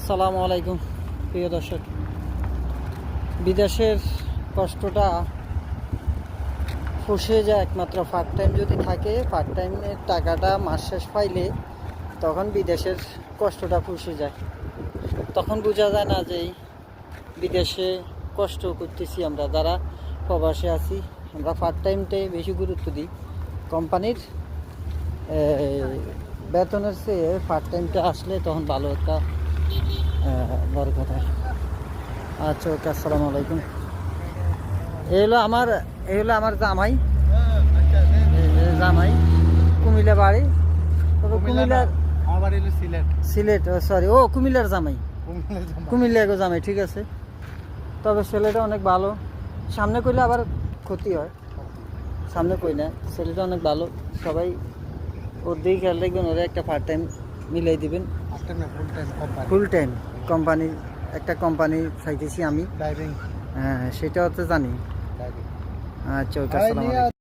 আসসালামু আলাইকুম প্রিয় দর্শক। বিদেশের কষ্টটা ফুসে যায় একমাত্র পার্ট টাইম যদি থাকে। পার্ট টাইমের টাকাটা মাস শেষ পাইলে তখন বিদেশের কষ্টটা ফুসে যায়। তখন বোঝা যায় না যে বিদেশে কষ্ট করতেছি আমরা যারা প্রবাসে আছি। আমরা পার্ট টাইমটাই বেশি গুরুত্ব দিই। কোম্পানির বেতনের চেয়ে পার্ট টাইমটা আসলে তখন ভালো একটা বড় কথা। আচ্ছা, ওকে, আসসালামু আলাইকুম। এই হলো আমার জামাই। জামাই কুমিল্লা বাড়ি, তবে কুমিল্লার সিলেট, সরি, কুমিল্লার জামাই, কুমিল্লা গো জামাই, ঠিক আছে। তবে ছেলেটা অনেক ভালো। সামনে কইলে আবার ক্ষতি হয়, সামনে কই না। ছেলেটা অনেক ভালো, সবাই ওর দিকে খেয়াল রাখবেন। ওরা একটা পার্ট টাইম মিলাই দিবেন। ফুল টাইম কোম্পানি, একটা কোম্পানি চাইতেছি আমি। হ্যাঁ, সেটাও তো জানি। আচ্ছা, ওকে, আসসালামু আলাইকুম।